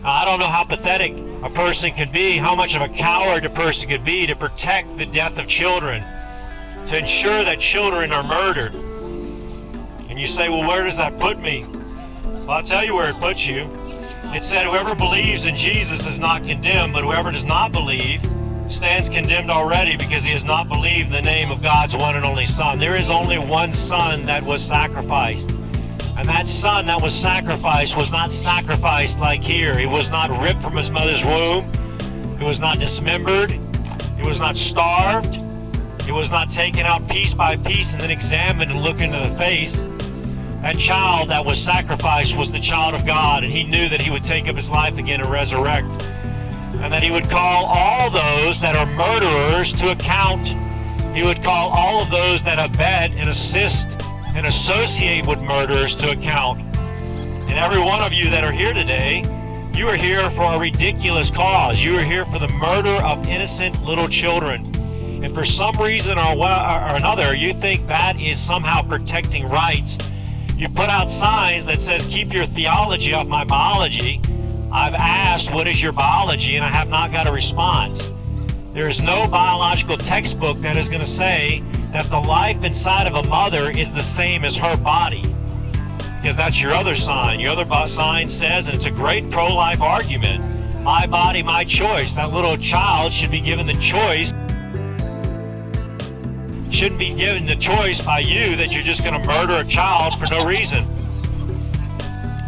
Now, I don't know how pathetic a person can be, how much of a coward a person could be to protect the death of children, to ensure that children are murdered. And you say, well, where does that put me? Well, I'll tell you where it puts you. It said, whoever believes in Jesus is not condemned, but whoever does not believe stands condemned already, because he has not believed in the name of God's one and only Son. There is only one Son that was sacrificed. And that Son that was sacrificed was not sacrificed like here. He was not ripped from his mother's womb. He was not dismembered. He was not starved. He was not taken out piece by piece and then examined and looked into the face. That child that was sacrificed was the child of God, and he knew that he would take up his life again and resurrect, and that he would call all those that are murderers to account. He would call all of those that abet and assist and associate with murderers to account. And every one of you that are here today, you are here for a ridiculous cause. You are here for the murder of innocent little children. And for some reason or another, you think that is somehow protecting rights. You put out signs that says, keep your theology off my biology. I've asked, what is your biology? And I have not got a response. There is no biological textbook that is going to say that the life inside of a mother is the same as her body. Because that's your other sign. Your other sign says, and it's a great pro-life argument, my body, my choice. That little child should be given the choice. Shouldn't be given the choice by you that you're just going to murder a child for no reason.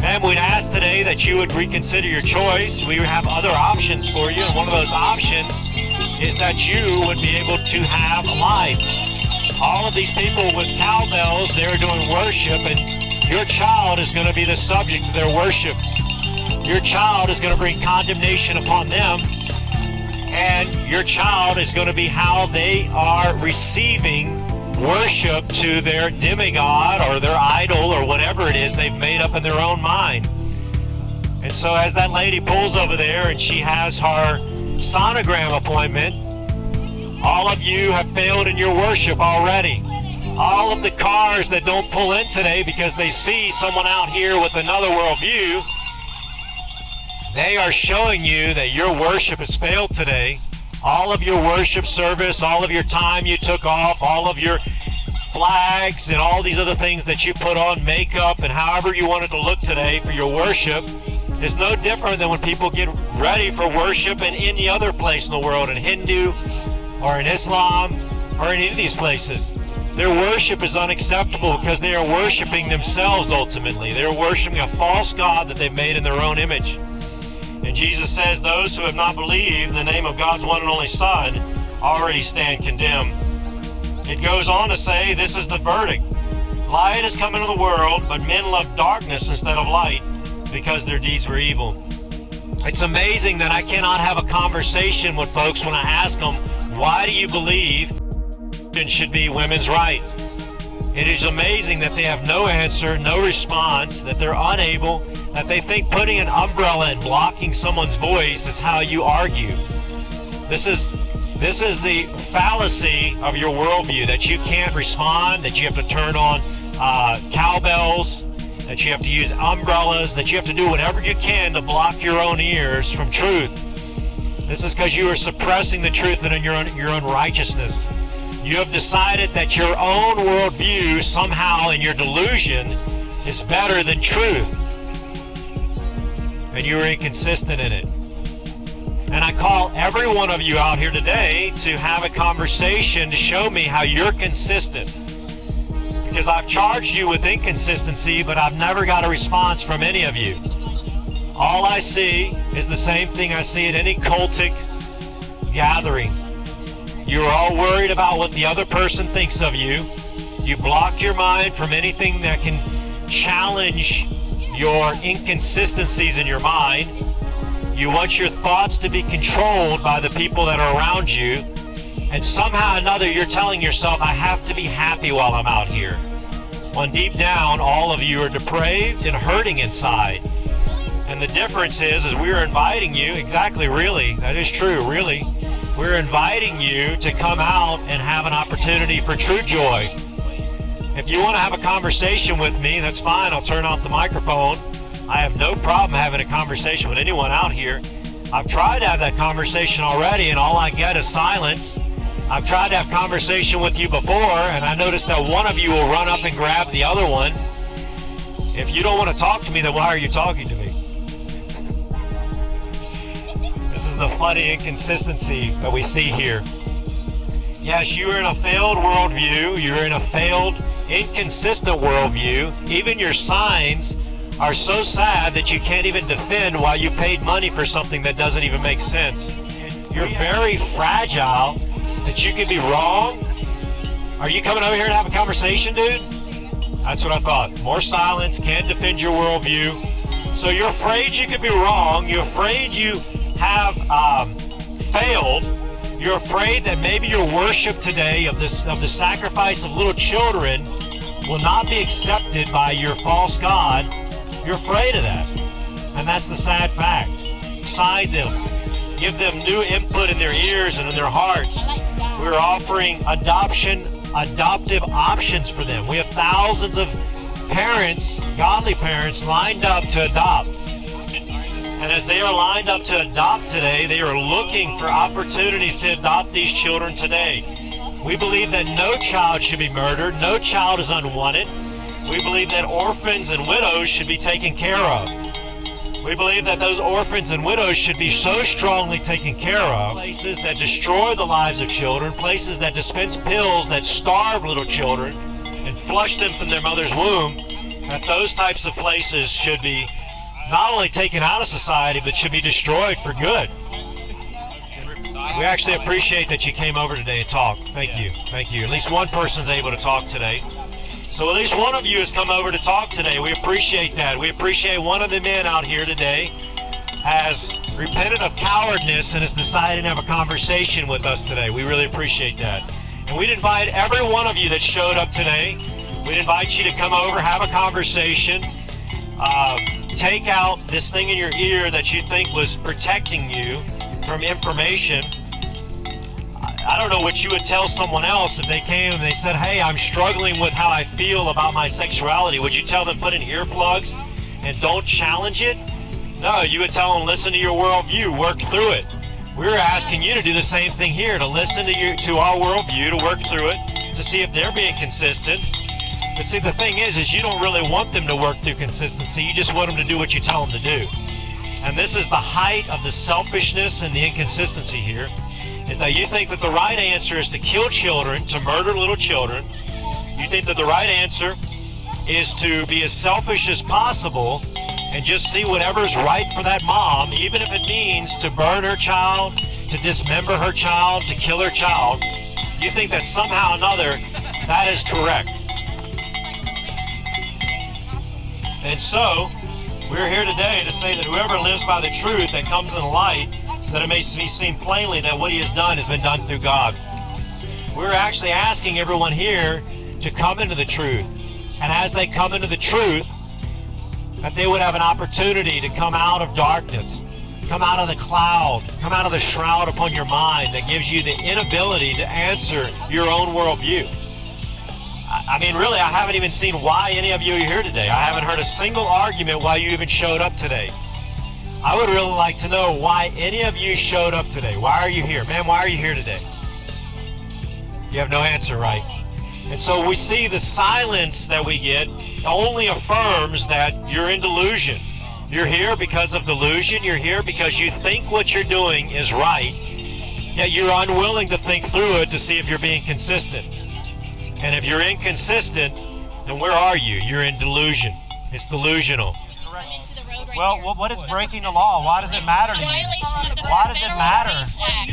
Ma'am, we'd ask today that you would reconsider your choice. We have other options for you, and one of those options is that you would be able to have a life. All of these people with cowbells, they're doing worship, and your child is going to be the subject of their worship. Your child is going to bring condemnation upon them, and your child is going to be how they are receiving worship to their demigod or their idol or whatever it is they've made up in their own mind. And so as that lady pulls over there and she has her sonogram appointment, all of you have failed in your worship already. All of the cars that don't pull in today because they see someone out here with another worldview, they are showing you that your worship has failed today. All of your worship service, all of your time you took off, all of your flags and all these other things that you put on, makeup and however you wanted to look today for your worship is no different than when people get ready for worship in any other place in the world, in Hindu or in Islam or in any of these places. Their worship is unacceptable because they are worshiping themselves ultimately. They are worshiping a false god that they've made in their own image. And Jesus says those who have not believed in the name of God's one and only Son already stand condemned. It goes on to say, this is the verdict. Light has come into the world, but men love darkness instead of light because their deeds were evil. It's amazing that I cannot have a conversation with folks when I ask them, why do you believe it should be women's right? It is amazing that they have no answer, no response, that they're unable, that they think putting an umbrella and blocking someone's voice is how you argue. This is the fallacy of your worldview, that you can't respond, that you have to turn on cowbells, that you have to use umbrellas, that you have to do whatever you can to block your own ears from truth. This is because you are suppressing the truth and your own righteousness. You have decided that your own worldview somehow in your delusion is better than truth. And you are inconsistent in it. And I call every one of you out here today to have a conversation to show me how you're consistent. Because I've charged you with inconsistency, but I've never got a response from any of you. All I see is the same thing I see at any cultic gathering. You're all worried about what the other person thinks of you. You blocked your mind from anything that can challenge your inconsistencies in your mind. You want your thoughts to be controlled by the people that are around you. And somehow or another, you're telling yourself, I have to be happy while I'm out here. When deep down, all of you are depraved and hurting inside. And the difference is we're inviting you, exactly, really, that is true, really. We're inviting you to come out and have an opportunity for true joy. If you want to have a conversation with me, that's fine. I'll turn off the microphone. I have no problem having a conversation with anyone out here. I've tried to have that conversation already, and all I get is silence. I've tried to have conversation with you before, and I noticed that one of you will run up and grab the other one. If you don't want to talk to me, then why are you talking to me? This is the funny inconsistency that we see here. Yes, you are in a failed worldview. You're in a failed, inconsistent worldview. Even your signs are so sad that you can't even defend why you paid money for something that doesn't even make sense. You're very fragile that you could be wrong. Are you coming over here to have a conversation, dude? That's what I thought. More silence, can't defend your worldview. So you're afraid you could be wrong. You're afraid you have failed. You're afraid that maybe your worship today of the sacrifice of little children will not be accepted by your false god. You're afraid of that. And that's the sad fact. Side them. Give them new input in their ears and in their hearts. We're offering adoptive options for them. We have thousands of parents, godly parents, lined up to adopt. And as they are lined up to adopt today, they are looking for opportunities to adopt these children today. We believe that no child should be murdered. No child is unwanted. We believe that orphans and widows should be taken care of. We believe that those orphans and widows should be so strongly taken care of. Places that destroy the lives of children, places that dispense pills that starve little children and flush them from their mother's womb, that those types of places should be not only taken out of society, but should be destroyed for good. We actually appreciate that you came over today and talked. Thank you. Thank you. At least one person's able to talk today. So at least one of you has come over to talk today. We appreciate that. We appreciate one of the men out here today has repented of cowardness and has decided to have a conversation with us today. We really appreciate that. And we'd invite every one of you that showed up today, we'd invite you to come over, have a conversation, take out this thing in your ear that you think was protecting you from information. I don't know what you would tell someone else if they came and they said, hey, I'm struggling with how I feel about my sexuality. Would you tell them put in earplugs and don't challenge it? No, you would tell them listen to your worldview, work through it. We're asking you to do the same thing here, to listen to our worldview, to work through it, to see if they're being consistent. But see, the thing is you don't really want them to work through consistency. You just want them to do what you tell them to do. And this is the height of the selfishness and the inconsistency here. Is that you think that the right answer is to kill children, to murder little children. You think that the right answer is to be as selfish as possible and just see whatever's right for that mom, even if it means to burn her child, to dismember her child, to kill her child. You think that somehow or another that is correct. And so, we're here today to say that whoever lives by the truth that comes in the light, so that it may be seen plainly that what he has done has been done through God. We're actually asking everyone here to come into the truth. And as they come into the truth, that they would have an opportunity to come out of darkness, come out of the cloud, come out of the shroud upon your mind that gives you the inability to answer your own worldview. I mean, really, I haven't even seen why any of you are here today. I haven't heard a single argument why you even showed up today. I would really like to know why any of you showed up today. Why are you here? Man, why are you here today? You have no answer, right? And so we see the silence that we get only affirms that you're in delusion. You're here because of delusion. You're here because you think what you're doing is right, yet you're unwilling to think through it to see if you're being consistent. And if you're inconsistent, then where are you? You're in delusion. It's delusional. Well, what is breaking the law? Why does it matter to you? Why does it matter?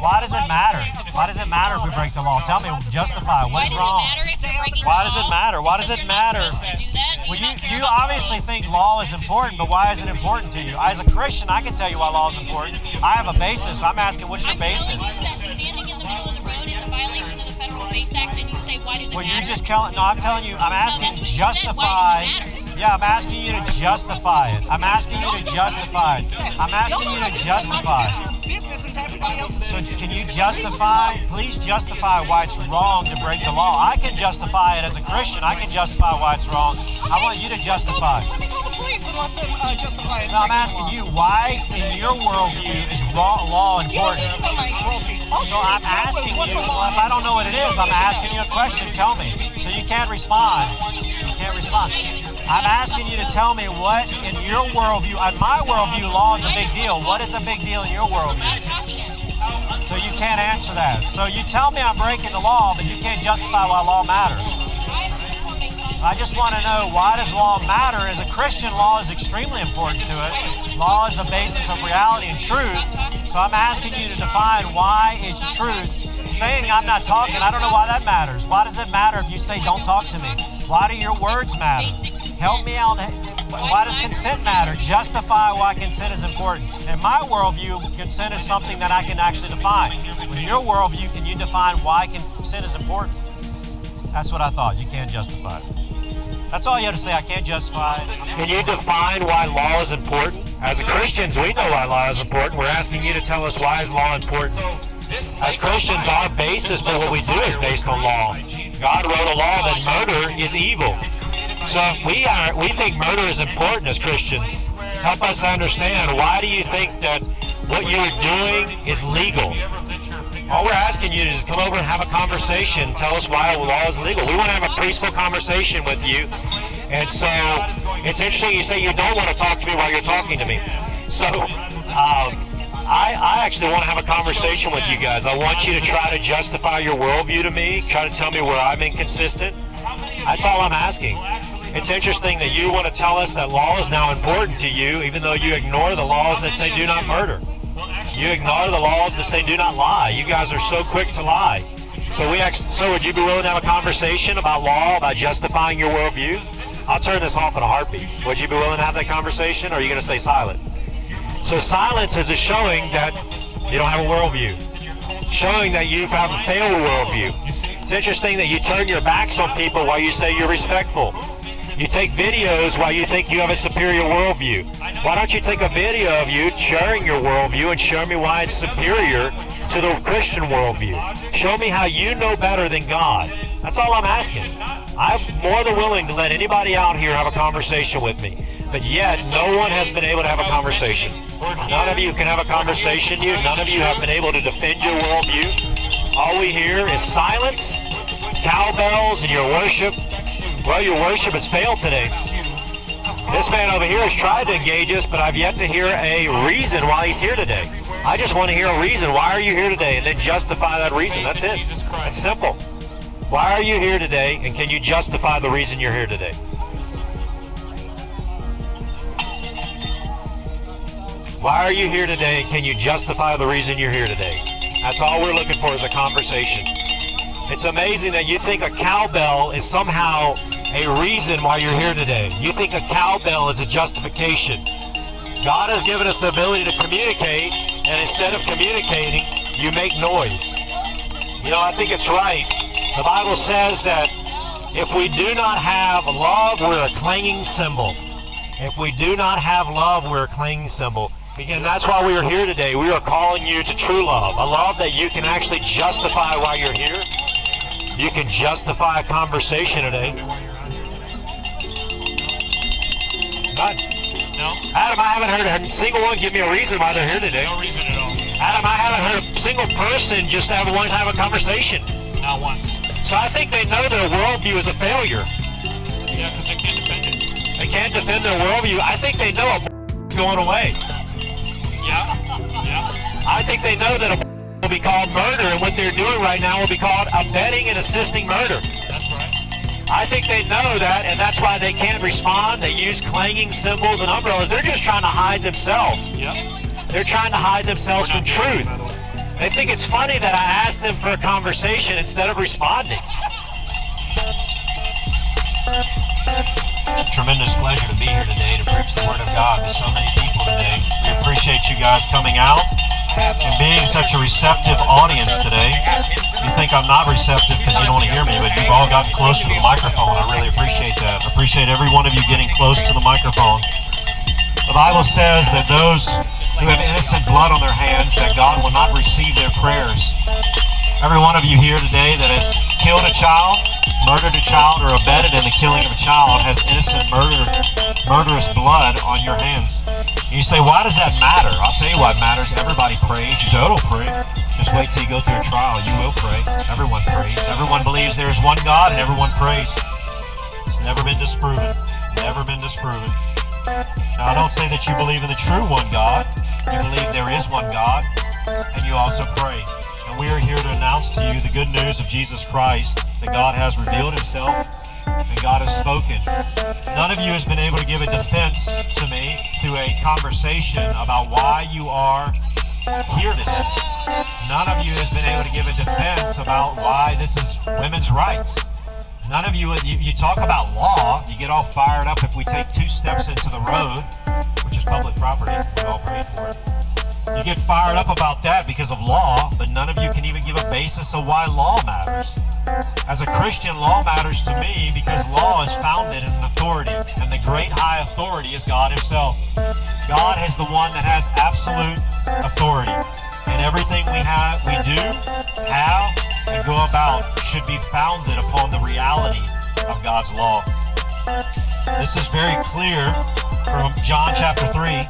Why does it matter? Why does it matter if we break the law? Tell me, justify. What is wrong? Why does it matter? Why does it matter? Well, you obviously think law is important, but why is it important to you? As a Christian, I can tell you why law is important. I have a basis. I'm asking, what's your basis? Standing in the middle of the road is a violation of the Federal Base Act, and you say, why does it matter? Well, you're just telling, no, I'm telling you, I'm asking, justify. Yeah, I'm asking you to justify it. I'm asking you to justify it. I'm asking you to justify it. So can you justify, please justify why it's wrong to break the law. I can justify it as a Christian. I can justify why it's wrong. I want you to justify it. Let me call the police and let them justify it. No, I'm asking you, why in your worldview is law important? You don't need to know my worldview. All So you I'm need to know is asking what you, the law well, if I don't know what it is, is, I'm asking you a question. Tell me. So you can't respond. You can't respond. I'm asking you to tell me what in your worldview, in my worldview, law is a big deal. What is a big deal in your worldview? So you can't answer that. So you tell me I'm breaking the law, but you can't justify why law matters. So I just want to know, why does law matter? As a Christian, law is extremely important to us. Law is the basis of reality and truth. So I'm asking you to define why is truth. Saying I'm not talking, I don't know why that matters. Why does it matter if you say don't talk to me? Why do your words matter? Help me out. Why does consent matter? Justify why consent is important. In my worldview, consent is something that I can actually define. In your worldview, can you define why consent is important? That's what I thought. You can't justify it. That's all you have to say. I can't justify it. Can you define why law is important? As Christians, we know why law is important. We're asking you to tell us, why is law important? As Christians, our basis for what we do is based on law. God wrote a law that murder is evil. So we think murder is important as Christians. Help us understand, why do you think that what you're doing is legal? All we're asking you is come over and have a conversation. Tell us why law is legal. We want to have a peaceful conversation with you. And so it's interesting you say you don't want to talk to me while you're talking to me. So I actually want to have a conversation with you guys. I want you to try to justify your worldview to me. Try to tell me where I'm inconsistent. That's all I'm asking. It's interesting that you want to tell us that law is now important to you, even though you ignore the laws that say do not murder. You ignore the laws that say do not lie. You guys are so quick to lie. So would you be willing to have a conversation about law, about justifying your worldview? I'll turn this off in a heartbeat. Would you be willing to have that conversation, or are you going to stay silent? So silence is a showing that you don't have a worldview. Showing that you have a failed worldview. It's interesting that you turn your backs on people while you say you're respectful. You take videos while you think you have a superior worldview. Why don't you take a video of you sharing your worldview and show me why it's superior to the Christian worldview? Show me how you know better than God. That's all I'm asking. I'm more than willing to let anybody out here have a conversation with me. But yet, no one has been able to have a conversation. None of you can have a conversation. None of you have been able to defend your worldview. All we hear is silence, cowbells, and your worship. Well, your worship has failed today. This man over here has tried to engage us, but I've yet to hear a reason why he's here today. I just want to hear a reason. Why are you here today? And then justify that reason. That's it. It's simple. Why are you here today? And can you justify the reason you're here today? Why are you here today? Can you justify the reason you're here today? That's all we're looking for, is a conversation. It's amazing that you think a cowbell is somehow a reason why you're here today. You think a cowbell is a justification. God has given us the ability to communicate, and instead of communicating, you make noise. You know, I think it's right. The Bible says that if we do not have love, we're a clanging cymbal. If we do not have love, we're a clanging cymbal. Again, that's why we are here today. We are calling you to true love, a love that you can actually justify why you're here. You can justify a conversation today. None. No. Adam, I haven't heard a single one give me a reason why they're here today. No reason at all. Adam, I haven't heard a single person just have one to have a conversation. Not once. So I think they know their worldview is a failure. Yeah, because they can't defend it. They can't defend their worldview. I think they know it's going away. Yeah. Yeah. I think they know that will be called murder, and what they're doing right now will be called abetting and assisting murder. That's right. I think they know that, and that's why they can't respond. They use clanging cymbals and umbrellas. They're just trying to hide themselves. Yep. They're trying to hide themselves We're from not doing truth. that, by the way. They think it's funny that I asked them for a conversation instead of responding. Tremendous pleasure to be here today to preach the Word of God to so many people today. We appreciate you guys coming out. and being such a receptive audience today. You think I'm not receptive because you don't want to hear me, but you've all gotten close to the microphone. I really appreciate that. I appreciate every one of you getting close to the microphone. The Bible says that those who have innocent blood on their hands, that God will not receive their prayers. Every one of you here today that has killed a child, murdered a child, or abetted in the killing of a child has innocent murderous blood on your hands. And you say, why does that matter? I'll tell you what matters. Everybody prays. You go, it'll pray. Just wait till you go through a trial. You will pray. Everyone prays. Everyone believes there is one God, and everyone prays. It's never been disproven. Never been disproven. Now, I don't say that you believe in the true one God. You believe there is one God, and you also pray. And we are here to announce to you the good news of Jesus Christ, that God has revealed himself and God has spoken. None of you has been able to give a defense to me through a conversation about why you are here today. None of you has been able to give a defense about why this is women's rights. None of you talk about law, you get all fired up if we take 2 steps into the road, which is public property, we all paid for it. You get fired up about that because of law, but none of you can even give a basis of why law matters. As a Christian, law matters to me because law is founded in an authority, and the great high authority is God himself. God is the one that has absolute authority, and everything we do, have, and go about should be founded upon the reality of God's law. This is very clear from John chapter 3.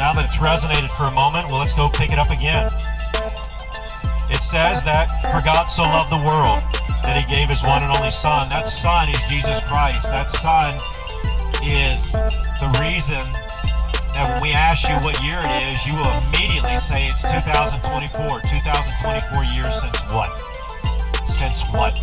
Now that it's resonated for a moment, well, let's go pick it up again. It says that for God so loved the world that he gave his one and only Son. That Son is Jesus Christ. That Son is the reason that when we ask you what year it is, you will immediately say it's 2024. 2024 years since what? Since what?